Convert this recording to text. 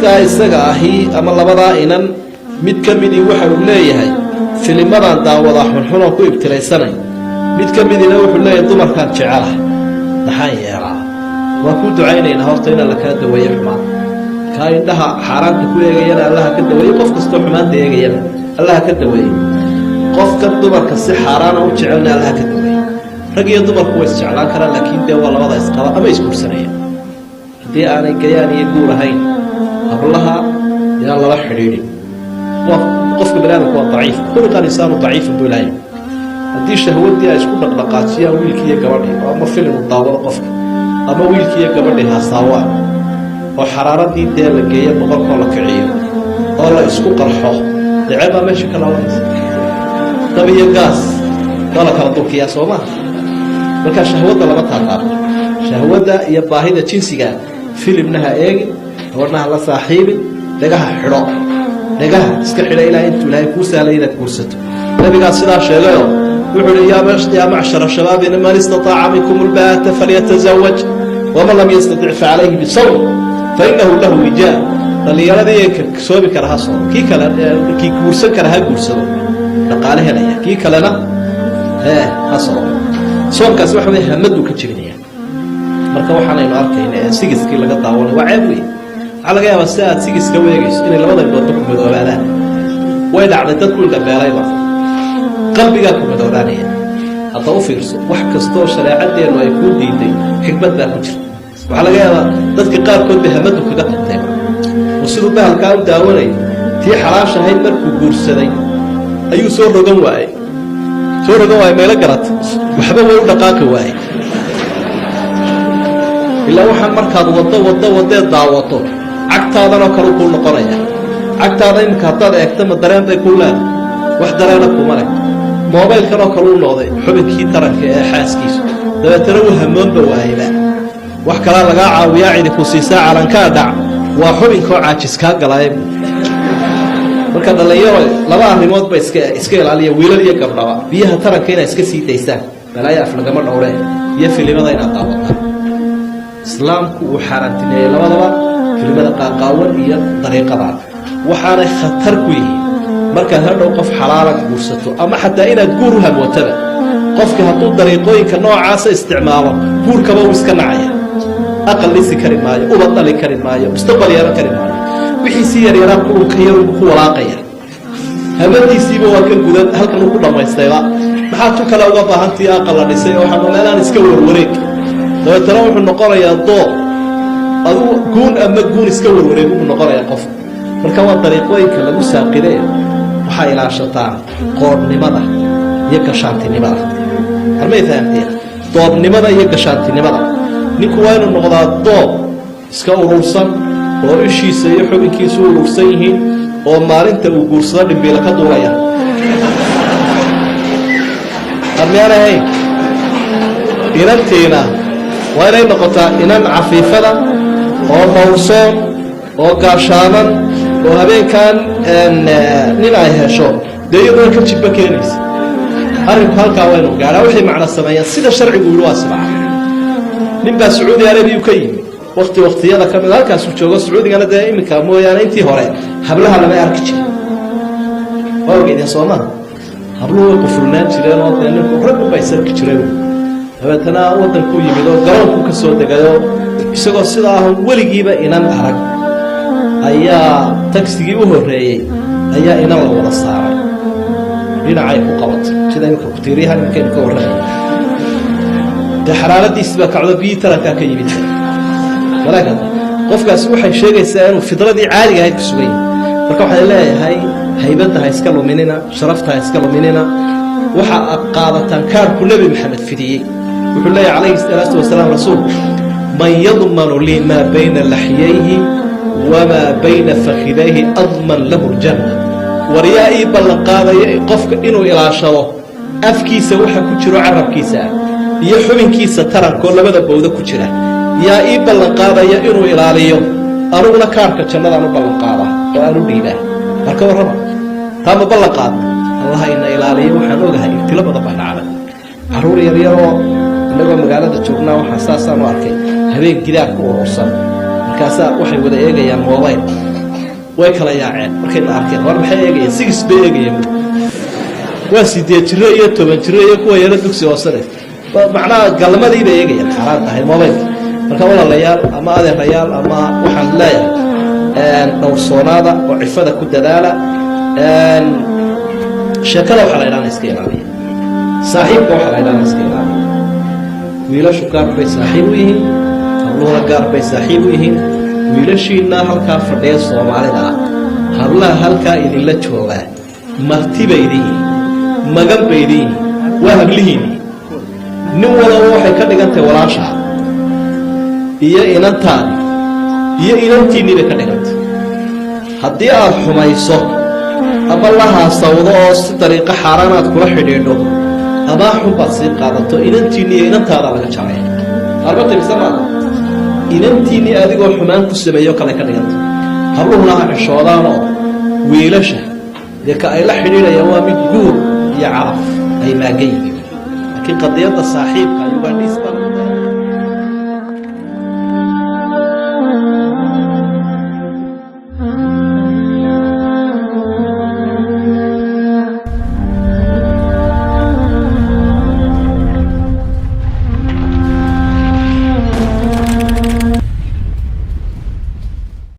qofka isaga ahi ama labada inan mid kamidi waxa uu leeyahay filimadan daawada xunxun oo ku ibtiraysanay mid kamidina wuxuu leeyahay dumarkan jecelahay maxay yeelaa waa ku ducaynayna horta in la kala daweeyo xumaan ka indhaha xaraanta ku eegayana Allah ka daweeyo qof kasta xumaanta eegayana Allah ka daweeyo qofka dumarka si xaraan u jecelna Allah ka daweeyo rag iyo dumarku way jeclaan karaan laakiin de waa labada isqaba ama iskursanayaan hadii aanay gayaan iyo guur ahayn hablaha yaa lala xiriirin qofka banaadamku waa daciif kullu insaanu daciif bulay hadii shahwadii ay isku dhaqdhaqaajiyaan wiilkii iyo gabadhii ama filim daawado qofka ama wiilkii iyo gabadhii haasawa oo xaraaradii dee la geeyo boqolkoo la kiciyo oo la isku qarxo dacaba meesha kala wada tabiya gas wala kala dukiya Soomaa marka shahwada lama taaqaan shahwada iyo baahida jinsiga filimnaha eegi warnaha la saaxiibin dagaha xidho dagaha iska xidhay ilaa intuu ilaahay ku saalayna kursato nabiga sidaa sheegayo wuxuu ya ma'shara shababina man istata'a minkum alba'ata falyatazawwaj wa man lam yastati' fa alayhi bisawm fa innahu lahu wijaa dhallinyaradii ka soobi kara ha soo kii kale kii kursan kara ha kursado dhaqaale helaya kii kalena ha soo soonkaas waxa weey hamadu ka jirinaya marka waxaan aynu arkaynaa sigiskii laga daawanay waa ceeb weey waxa laga yaabaa si aad sigiska weegayso inay labada indhood ku midoobaadaan way dhacday dadku inta beelayba qalbiga ku midoobaanaya hadda u fiirso wax kastoo shariicadeenu ay ku diiday xikmad baa ku jirta waxa laga yaabaa dadka qaarkood bay hamadu kaga tagtay oo sidoo bahalka u daawanay tii xalaasha ahayd markuu guursaday ayuu soo rogan waayay meelo garat waxba way u dhaqaaqi waayay ilaa waxaan markaad wado daawato cagtaadana kale ku noqonaya cagtaada imka hadaad eegto ma dareen bay ku leedahay wax dareena kuma leh moobilkana kale u noqday xubinkii taranka ee xaaskiisa dabeetana uu hamoonba waayba wax kala laga caawiyaa cidi ku siisaa calanka dhac waa xubinkoo caajis ka galay marka dhalinyaro laba arrimood ba iska ilaaliya wiilal iyo gabdhaba biyaha taranka inay iska sii daystaan balaya af lagama dhowreen iyo filimada ina daawataan islaamku uu xaaraantineeyay labadaba filimada qaaqaawan iyo dariiqada waxaana khatar ku yihiin marka hadhow qof xalaala guursato ama xataa inaad guur u hamwataba qofka hadduu dariiqooyinka noocaas isticmaalo guurkaba uu iska nacaya aqal lisi kari maayo uba dhali kari maayo mustaqbal yeelan kari maayo wixii si yar yaraa ku yar ku walaaqaya habadiisiiba waa ka gudan halkan uu ku dhamaystayba maxaa tu kale uga baahantii aqal la dhisay oo waxaan meelaan iska warwareeg dabeetana wuxuu noqonayaa doo aduu guun ama guun iska warwareeg uu noqonayaa qof marka waa dariiqooyinka lagu saaqirey waxaa ilaashataan qoornimada iyo gashaantinimada armay fahamtay doobnimada iyo gashaantinimada ninku waa inuu noqdaa doob iska urursan oo ishiisa iyo xubinkiisu urursan yihiin oo maalinta uu guursado dhimbiila ka duulaya armeeyahay inantiina waa inay noqotaa inan cafiifada oo dhowrsoon oo gaashaaman oo habeenkan nin ay hesho dee iyadoo ka jibba keenaysa arrinku halkaa waa inuu gaadhaa waxay macno sameeyaan sida sharcigu yidhi waa sibaca nin baa sacuudi arabiya ka yimi waqtiyada ka mid halkaas uu joogo sacuudigana dee iminka mooyaane intii hore hablaha lama arki jirin waa ogeydeen Soomaa habluhu way qufulnaan jireen oo dee ninku raggu bay sarki jireen dabeetana waddanku yimid oo garoonku ka soo degayo isagoo sidaa weligiiba inan arag ayaa tagsigii u horeeyay ayaa inan la wada saaray dhinacay ku qabatay sida imika kutiiriyahan imika ka warramay dee xaraaradiisi baa kacdo biyi taranka ka yimid walakin qofkaas waxay sheegaysaa inuu fidradii caadiga ahayd ku sugay marka waxay leeyahay haybada ha iska luminina sharafta ha iska luminina waxa qaadatan kaarku nabi maxamed fidiyay wuxuu leeyahay calayhi salaatu wasalaam rasuul man yadmanu li ma bayna lahyayhi wama bayna fakhidayhi adman lahu aljanna wariya'i ballan qaadaya qofka inuu ilaashado afkiisa waxa ku jiro carabkiisa iyo xubinkiisa taranko labada bowda ku jira yaa ii ballan qaadaya inuu ilaaliyo anuguna kaarka jannadaan u ballan qaada oo aan u dhiibaa marka warraba taama ballan qaad allah ina ilaaliyo waxaan ogahay ibtila badan baa dhacday caruur yar yaroo inagoo magaalada joognaa waxaa saasaan u arkay habeen gidaarka urursan markaasaa waxay wada eegayaan mobile way kala yaaceen markayna arkeen war maxay eegayeen sigis bay eegayeen waa 8 jiro iyo 10 jiro iyo kuwa yara dugsi hoose macnaha galmadii bay eegayeen xaraan tahay mobilka marka walaalayaal ama adeerayaal ama waxaan leeyahay dhowrsoonaada oo cifada ku dadaala sheekada waxaa la idhaana iska ilaaliya saaxiibka waxaa la idhaana iska ilaaliya wiilashu gaar bay saaxiib u yihiin habluhuna gaar bay saaxiib u yihiin wiilashiina halkaa fadhiya soomaalida ah hablaha halkaa idinla joogaa marti bay idin yihiin magan bay idin yihiin waa hablihiini nin walaba waxay ka dhigantahay walaashaa iyo inantaadi iyo inantiinnii bay ka dhigantay haddii aad xumayso ama la haasawdo oo si dariiqo xaaraan aad kula xidhiidho amaa xun baad sii qaadato inantiinni iyo inantaada laga jacay arbata bisamaada inantiinnii adigoo xumaan ku sameeyo kale ka dhiganta habluhuna ha xishoodaanoo wiilasha dee ka ay la xidhiidhayaan waa mid guur iyo caraf ay maagan yihiin laakiin qadiyadda saaxiibka ayuga